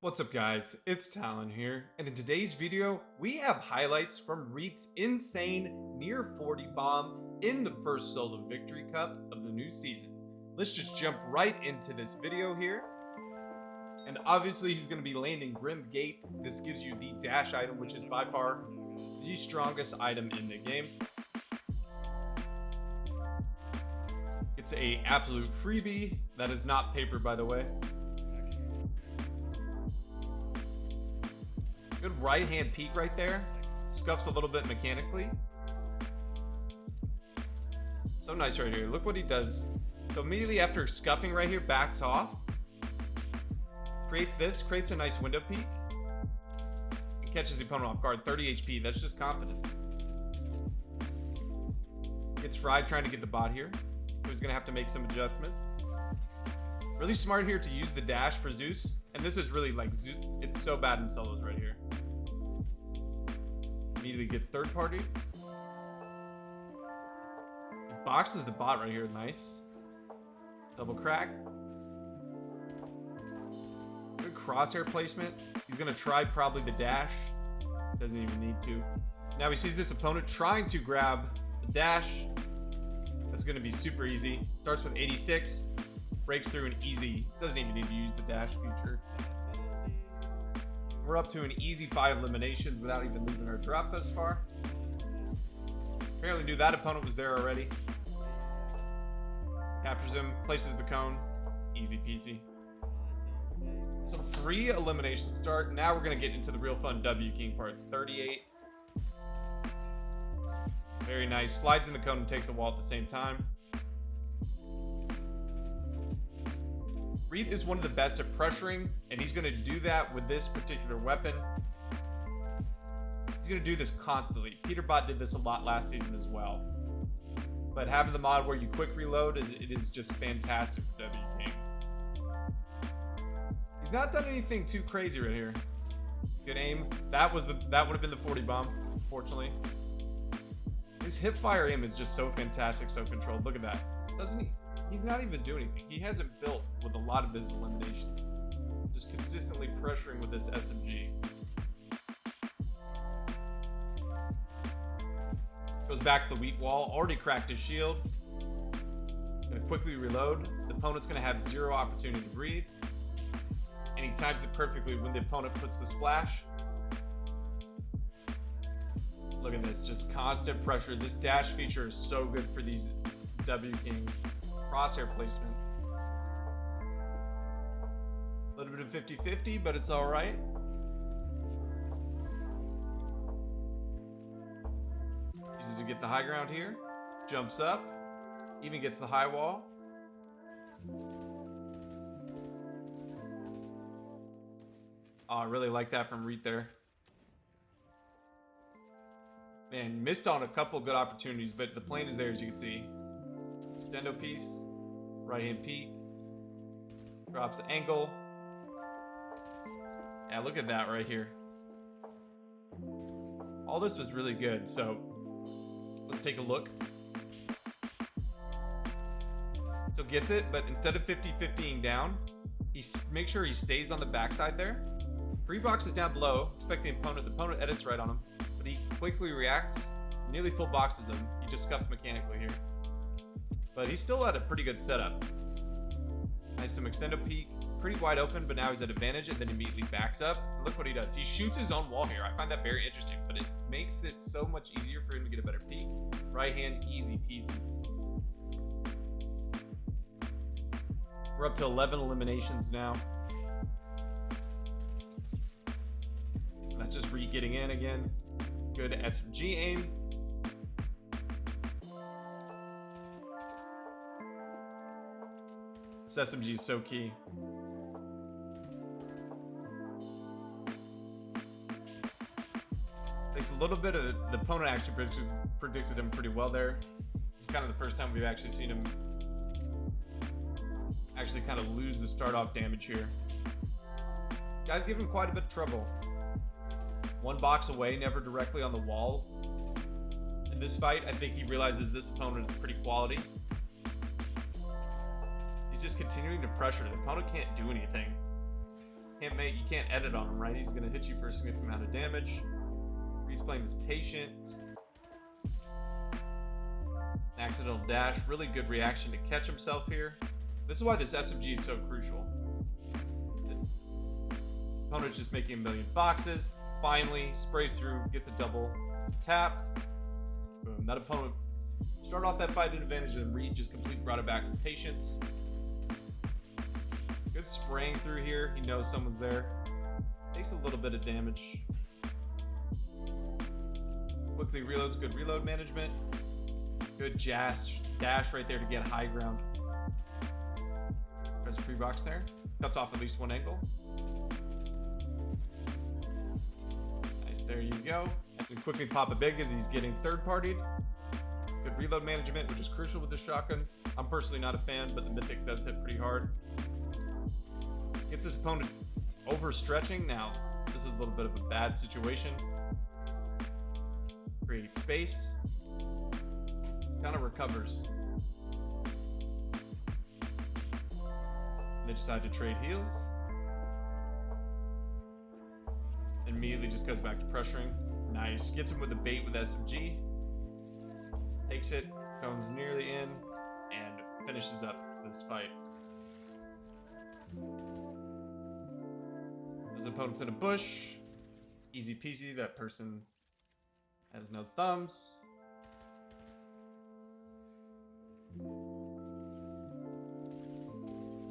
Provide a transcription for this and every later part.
What's up guys, it's Talon here, and in today's video, we have highlights from Reet's insane near 40 bomb in the first solo victory cup of the new season. Let's just jump right into this video here. And obviously he's going to be landing Grim Gate. This gives you the dash item, which is by far the strongest item in the game. It's a absolute freebie. That is not paper, by the way. Good right hand peek right there. Scuffs a little bit mechanically. So nice right here. Look what he does. So immediately after scuffing right here, backs off. Creates a nice window peek. And catches the opponent off guard. 30 HP. That's just confident. Gets fried trying to get the bot here. So he's going to have to make some adjustments. Really smart here to use the dash for Zeus. And this is really like Zeus. It's so bad in solos right here. Immediately gets third party. He boxes the bot right here. Nice. Double crack. Good crosshair placement. He's going to try probably the dash. Doesn't even need to. Now he sees this opponent trying to grab the dash. That's going to be super easy. Starts with 86. Breaks through an easy. Doesn't even need to use the dash feature. We're up to an easy 5 eliminations without even leaving our drop thus far. Apparently knew that opponent was there already. Captures him, places the cone. Easy peasy. So 3 eliminations start. Now we're going to get into the real fun W King part. 38. Very nice. Slides in the cone and takes the wall at the same time. Reet is one of the best at pressuring, and he's going to do that with this particular weapon. He's going to do this constantly. Peterbot did this a lot last season as well. But having the mod where you quick reload, it is just fantastic for W King. He's not done anything too crazy right here. Good aim. That would have been the 40 bomb, fortunately. His hipfire aim is just so fantastic, so controlled. Look at that. Doesn't he? He's not even doing anything. He hasn't built with a lot of his eliminations. Just consistently pressuring with this SMG. Goes back to the weak wall. Already cracked his shield. Gonna quickly reload. The opponent's gonna have 0 opportunity to breathe. And he times it perfectly when the opponent puts the splash. Look at this, just constant pressure. This dash feature is so good for these W King. Crosshair placement. A little bit of 50-50, but it's alright. Uses it to get the high ground here. Jumps up. Even gets the high wall. Oh, I really like that from Reet there. Man, missed on a couple good opportunities, but the plane is there as you can see. Extendo piece, right hand peek, drops the angle. Yeah, look at that right here. All this was really good, so let's take a look. So gets it, but instead of 50-50ing down, he makes sure he stays on the backside there. Pre-boxes down below, expect the opponent edits right on him, but he quickly reacts, nearly full boxes him. He just scuffs mechanically here. But he's still at a pretty good setup. Nice some extendo peek. Pretty wide open, but now he's at advantage and then immediately backs up. And look what he does. He shoots his own wall here. I find that very interesting, but it makes it so much easier for him to get a better peek. Right hand, easy peasy. We're up to 11 eliminations now. That's just Reet getting in again. Good SMG aim. This SMG is so key. Takes a little bit of the opponent actually predicted him pretty well there. It's kind of the first time we've actually seen him actually kind of lose the start off damage here. Guys give him quite a bit of trouble. 1 box away, never directly on the wall. In this fight, I think he realizes this opponent is pretty quality. He's just continuing to pressure. The opponent can't do anything. You can't edit on him, right? He's gonna hit you for a significant amount of damage. He's playing this patient. Accidental dash, really good reaction to catch himself here. This is why this SMG is so crucial. The opponent's just making a million boxes. Finally, sprays through, gets a double tap. Boom. That opponent started off that fight at an advantage, and Reet just completely brought it back with patience. Good spraying through here. He knows someone's there. Takes a little bit of damage. Quickly reloads, good reload management. Good dash right there to get high ground. There's a pre-box there. Cuts off at least one angle. Nice, there you go. And can quickly pop a big as he's getting third-partied. Good reload management, which is crucial with the shotgun. I'm personally not a fan, but the Mythic does hit pretty hard. Gets this opponent overstretching. Now, this is a little bit of a bad situation. Create space. Kind of recovers. They decide to trade heals. Immediately just goes back to pressuring. Nice. Gets him with the bait with SMG. Takes it. Cones nearly in. And finishes up this fight. There's opponents in a bush. Easy peasy. That person has no thumbs.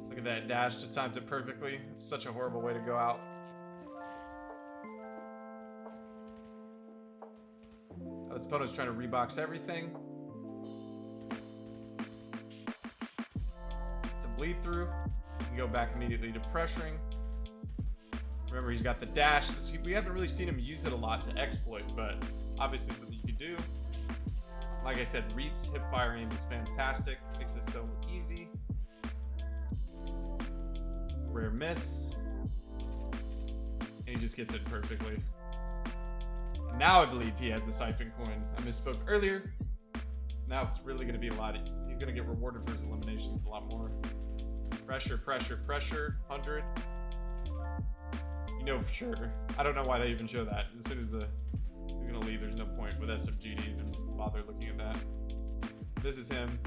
Look at that dash, just timed it perfectly. It's such a horrible way to go out. This opponent's trying to rebox everything. It's a bleed through. You can go back immediately to pressuring. Remember, he's got the dash. We haven't really seen him use it a lot to exploit, but obviously something you can do. Like I said, Reet's hip fire aim is fantastic. Makes this so easy. Rare miss. And he just gets it perfectly. And now I believe he has the siphon coin. I misspoke earlier. Now it's really going to be a lot. He's going to get rewarded for his eliminations a lot more. Pressure, pressure, pressure. 100. You know for sure. I don't know why they even show that. As soon as he's going to leave, there's no point with SFG to even bother looking at that. This is him.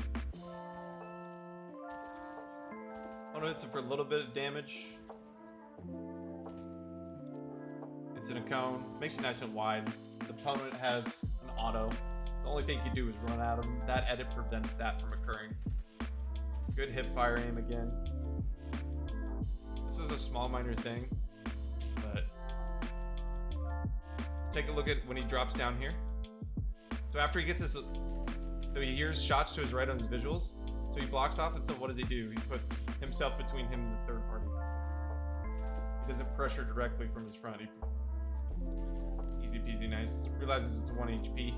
Opponent hits him for a little bit of damage. It's in a cone. Makes it nice and wide. The opponent has an auto. The only thing you can do is run at him. That edit prevents that from occurring. Good hip fire aim again. This is a small minor thing, but take a look at when he drops down here. So after he gets this, so he hears shots to his right on his visuals. So he blocks off, and so what does he do? He puts himself between him and the third party. He doesn't pressure directly from his front. Easy peasy, nice. Realizes it's 1 HP.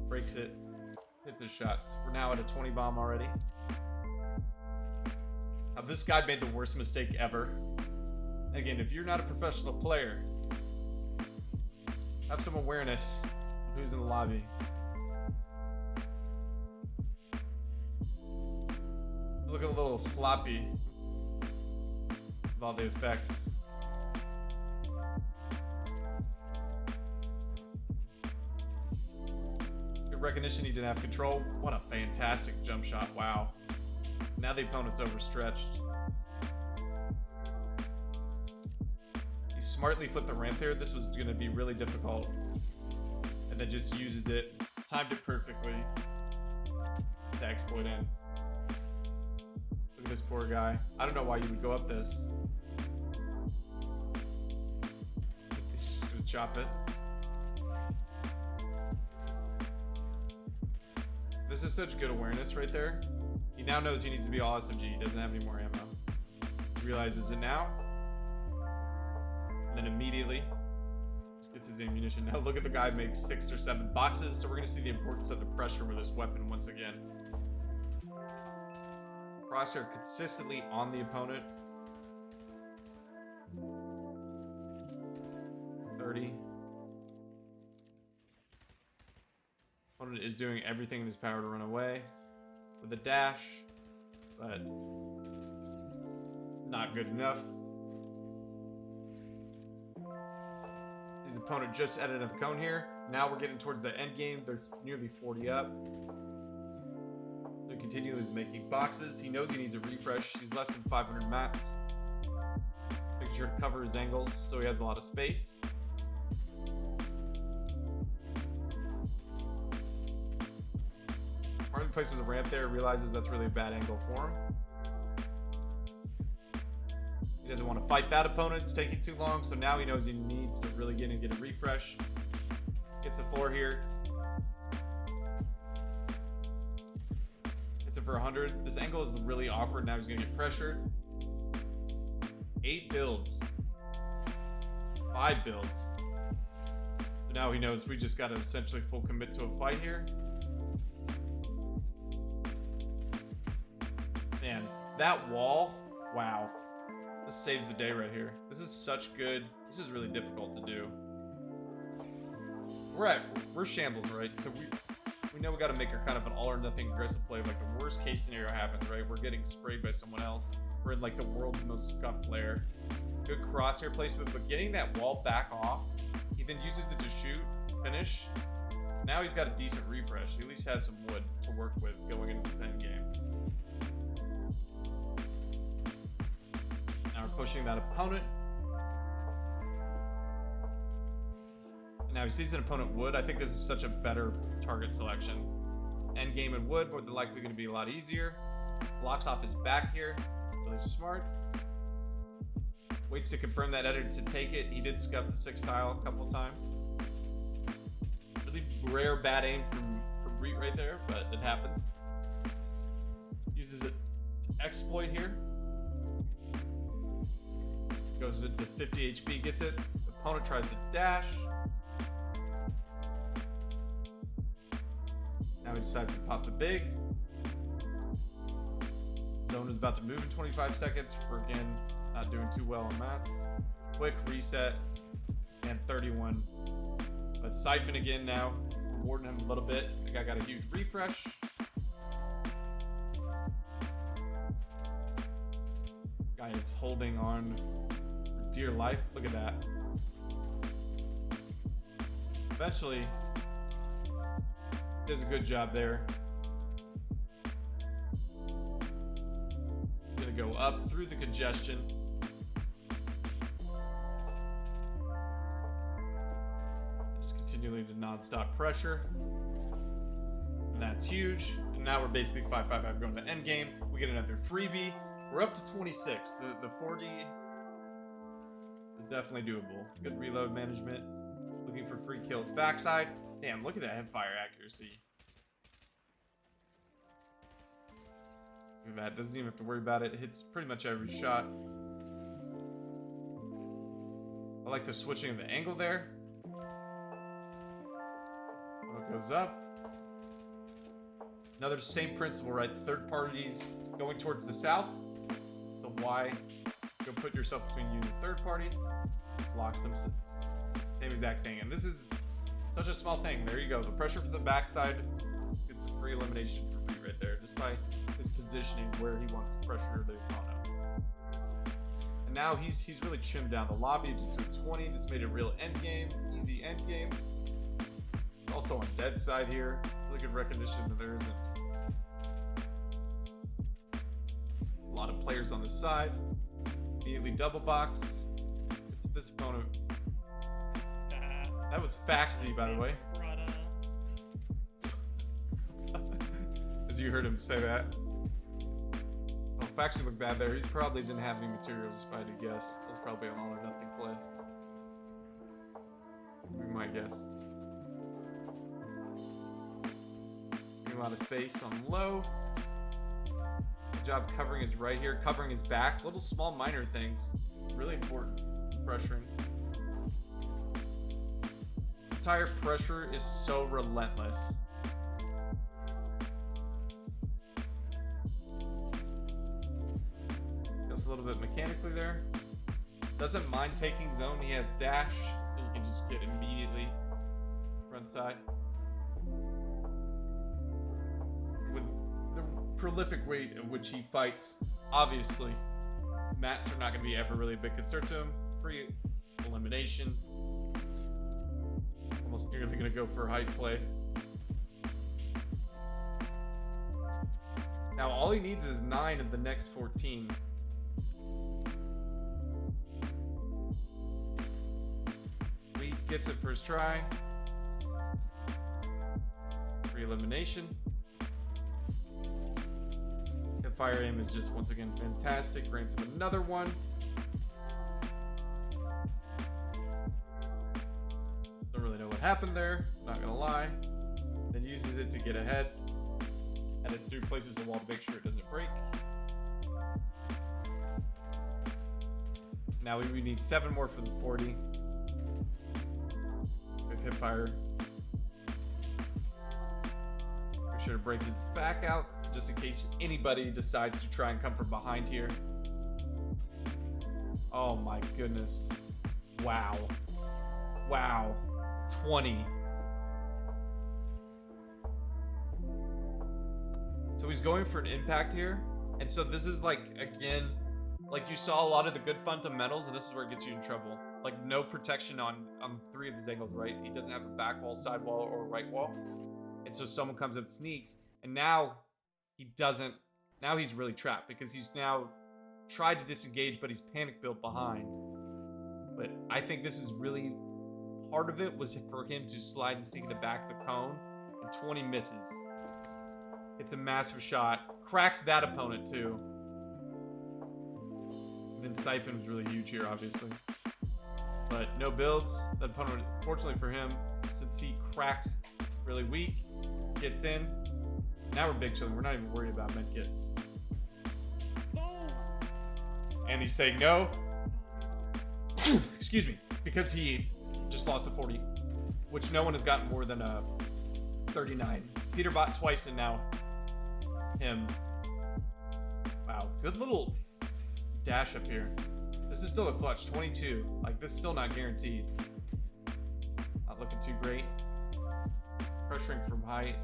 Breaks it. Hits his shots. We're now at a 20 bomb already. Now this guy made the worst mistake ever. Again, if you're not a professional player, have some awareness of who's in the lobby. Look a little sloppy with all the effects. Good recognition, he didn't have control. What a fantastic jump shot, wow. Now the opponent's overstretched. He smartly flipped the ramp there. This was going to be really difficult. And then just uses it, timed it perfectly to exploit in. Look at this poor guy. I don't know why you would go up this. He's just gonna chop it. This is such good awareness right there. He now knows he needs to be all SMG. He doesn't have any more ammo. He realizes it now. And then immediately just gets his ammunition. Now look at the guy make 6 or 7 boxes. So we're gonna see the importance of the pressure with this weapon once again. Crosshair consistently on the opponent. 30. Opponent is doing everything in his power to run away with a dash, but not good enough. opponent just edited the cone here. Now we're getting towards the end game. There's nearly 40 up. So he continues making boxes. He knows he needs a refresh. He's less than 500 mats. Making sure to cover his angles so he has a lot of space. Martin places a ramp there, realizes that's really a bad angle for him. He doesn't want to fight that opponent, it's taking too long, so now he knows he needs to really get a refresh. Gets the floor here. Hits it for 100. This angle is really awkward, now he's going to get pressured. 8 builds. 5 builds. So now he knows we just got to essentially full commit to a fight here. Man, that wall, wow. This saves the day right here. This is such good. This is really difficult to do. We're shambles, right? So we know we got to make her kind of an all or nothing aggressive play. Like the worst case scenario happens, right? We're getting sprayed by someone else. We're in like the world's most scuffed lair. Good crosshair placement, but getting that wall back off, he then uses it to shoot, finish. Now he's got a decent refresh. He at least has some wood to work with going into this end game. Now we're pushing that opponent. And now he sees an opponent wood. I think this is such a better target selection. End game in wood, more than likely going to be a lot easier. Blocks off his back here. Really smart. Waits to confirm that edit to take it. He did scuff the 6 tile a couple times. Really rare bad aim from Reet right there, but it happens. Uses it to exploit here. Goes with the 50 HP, gets it. The opponent tries to dash. Now he decides to pop the big. Zone is about to move in 25 seconds. We're again not doing too well on mats. Quick reset and 31. But Siphon again now, rewarding him a little bit. The guy got a huge refresh. Guy is holding on for dear life. Look at that. Eventually, does a good job there. Gonna go up through the congestion. Just continuing to non-stop pressure. And that's huge. And now we're basically 5-5-5 going to the end game. We get another freebie. We're up to 26. The 40 is definitely doable. Good reload management. Looking for free kills. Backside. Damn, look at that hipfire accuracy. Look at that. Doesn't even have to worry about it. It hits pretty much every shot. I like the switching of the angle there. It goes up. Another same principle, right? Third parties going towards the south. The Y. Go put yourself between you and the third party. Locks them. Same exact thing. And this is such a small thing. There you go. The pressure from the backside gets a free elimination for Reet right there, just by his positioning where he wants to pressure the opponent. And now he's really trimmed down the lobby to 20. This made a real end game, easy end game. Also on dead side here. Really good recognition that there isn't a lot of players on the side. Immediately double box. It's this opponent. That was Faxty, by the way. As you heard him say that. Oh, Faxty looked bad there. He probably didn't have any materials, if I had to guess. That was probably an all or nothing play. We might guess. A lot of space on low. Good job covering his right here, covering his back. Little small minor things. Really important. Pressuring. This entire pressure is so relentless. Goes a little bit mechanically there. Doesn't mind taking zone. He has dash, so you can just get immediately front side. With the prolific way in which he fights, obviously, mats are not going to be ever really a big concern to him. Free elimination. almost nearly gonna go for height play. Now all he needs is 9 of the next 14. Reet gets it first try. Re-elimination. Hip fire aim is just once again fantastic. Grants him another one. Don't really know what happened there, not gonna lie. Then uses it to get ahead. And it's through places the wall to make sure it doesn't break. Now we need 7 more for the 40. Good hip fire. Make sure to break his back out just in case anybody decides to try and come from behind here. Oh my goodness. Wow. Wow. 20. So he's going for an impact here. And so this is like, again, like you saw a lot of the good fundamentals, and this is where it gets you in trouble. Like no protection on 3 of his angles, right? He doesn't have a back wall, side wall, or right wall. And so someone comes up, sneaks, and now he doesn't. Now he's really trapped because he's now tried to disengage, but he's panic built behind. But I think this is really part of it was for him to slide and sneak in the back of the cone, and 20 misses. It's a massive shot. Cracks that opponent too. And then Siphon was really huge here, obviously. But no builds. That opponent, fortunately for him, since he cracked really weak, gets in. Now we're big chilling. We're not even worried about med kits. And he's saying no. Excuse me. Because he just lost a 40. Which no one has gotten more than a 39. Peter bought twice and now him. Wow. Good little dash up here. This is still a clutch. 22. Like, this is still not guaranteed. Not looking too great. Pressuring from height.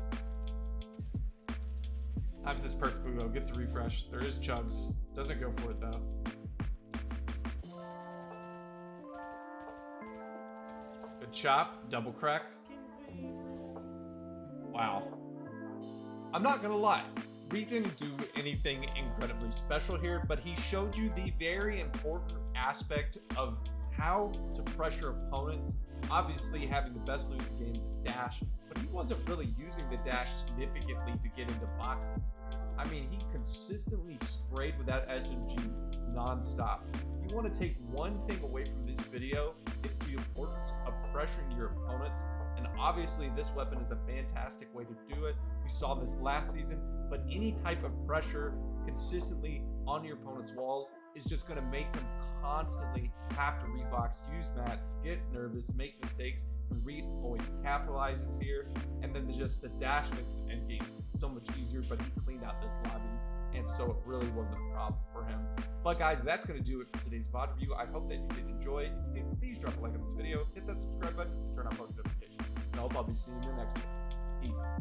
Times this perfectly though. Gets a refresh. There is chugs. Doesn't go for it though. Good chop. Double crack. Wow. I'm not gonna lie. Reet didn't do anything incredibly special here, but he showed you the very important aspect of how to pressure opponents. Obviously having the best loot in the game, the dash, but he wasn't really using the dash significantly to get into boxes. I mean, he consistently sprayed with that SMG non-stop. If you want to take one thing away from this video, it's the importance of pressuring your opponents. And obviously this weapon is a fantastic way to do it. We saw this last season, but any type of pressure consistently on your opponent's walls is just going to make them constantly have to rebox, use mats, get nervous, make mistakes, and Reet always capitalizes here. And then just the dash makes the end game so much easier, but he cleaned out this lobby, and so it really wasn't a problem for him. But guys, that's going to do it for today's VOD review. I hope that you did enjoy. If you did, please drop a like on this video, hit that subscribe button, turn on post notifications. And I hope I'll be seeing you next time. Peace.